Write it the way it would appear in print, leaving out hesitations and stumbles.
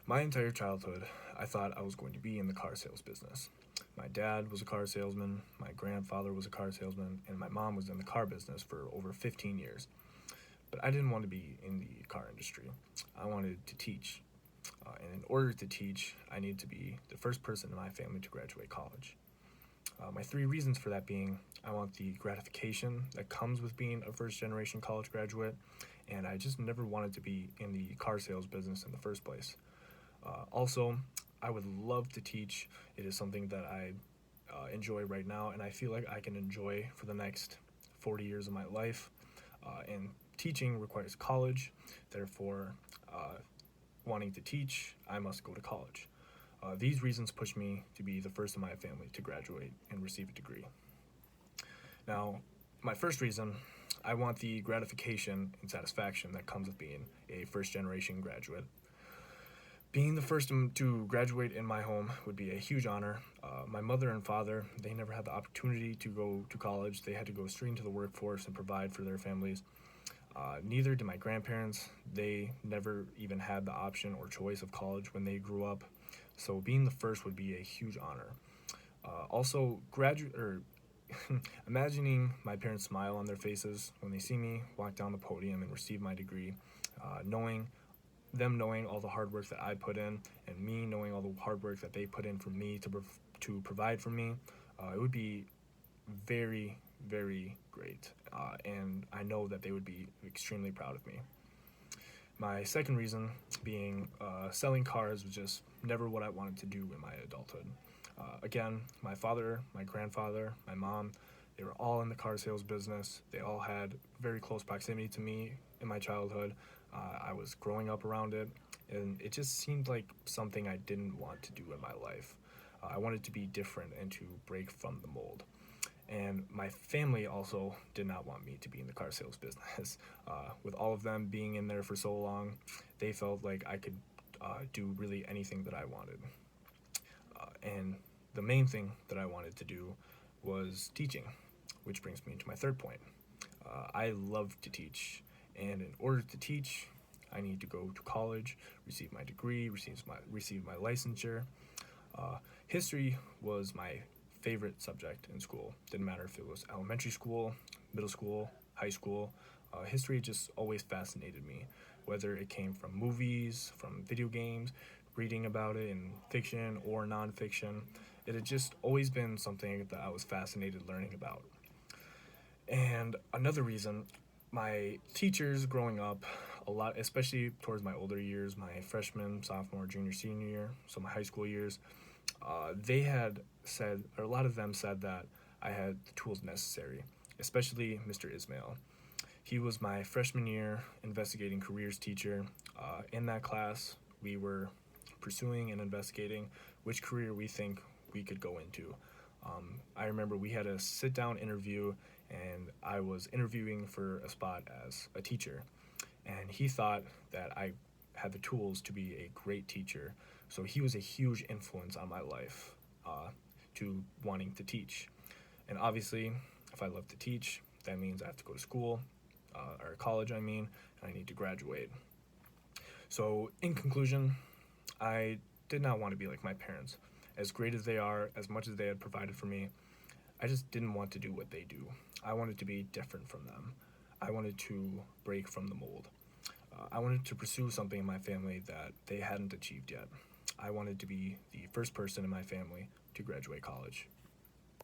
My entire childhood, I thought I was going to be in the car sales business. My dad was a car salesman, my grandfather was a car salesman, and my mom was in the car business for over 15 years. But I didn't want to be in the car industry. I wanted to teach. And in order to teach, I needed to be the first person in my family to graduate college. My three reasons for that being I want the gratification that comes with being a first generation college graduate, and I just never wanted to be in the car sales business in the first place. Also, I would love to teach. It is something that I enjoy right now, and I feel like I can enjoy for the next 40 years of my life. And teaching requires college, therefore, wanting to teach, I must go to college. These reasons push me to be the first in my family to graduate and receive a degree. Now, my first reason, I want the gratification and satisfaction that comes with being a first generation graduate. Being the first to graduate in my home would be a huge honor. My mother and father, they never had the opportunity to go to college. They had to go straight into the workforce and provide for their families. Neither did my grandparents. They never even had the option or choice of college when they grew up. So being the first would be a huge honor. Also, graduate or imagining my parents' smile on their faces when they see me walk down the podium and receive my degree, knowing knowing all the hard work that I put in, and me knowing all the hard work that they put in for me to provide for me, it would be very, very great. And I know that they would be extremely proud of me. My second reason being selling cars was just never what I wanted to do in my adulthood. Again, my father, my grandfather, my mom, they were all in the car sales business. They all had very close proximity to me in my childhood. I was growing up around it, and it just seemed like something I didn't want to do in my life. I wanted to be different and to break from the mold. And my family also did not want me to be in the car sales business. With all of them being in there for so long, they felt like I could do really anything that I wanted. And the main thing that I wanted to do was teaching, which brings me to my third point. I love to teach, and in order to teach, I need to go to college, receive my degree, receive my licensure. History was my favorite subject in school. Didn't matter if it was elementary school, middle school, high school. History just always fascinated me, whether it came from movies, from video games, reading about it in fiction or nonfiction. It had just always been something that I was fascinated learning about. And another reason, my teachers growing up, a lot, especially towards my older years, my freshman, sophomore, junior, senior year, so my high school years, they had said, or a lot of them said that I had the tools necessary, especially Mr. Ismail. He was my freshman year investigating careers teacher. In that class, we were pursuing and investigating which career we think we could go into. I remember we had a sit down interview, and I was interviewing for a spot as a teacher. And he thought that I had the tools to be a great teacher. So he was a huge influence on my life to wanting to teach. And obviously, if I love to teach, that means I have to go to school, or college, and I need to graduate. So, in conclusion, I did not want to be like my parents. As great as they are, as much as they had provided for me, I just didn't want to do what they do. I wanted to be different from them. I wanted to break from the mold. I wanted to pursue something in my family that they hadn't achieved yet. I wanted to be the first person in my family to graduate college.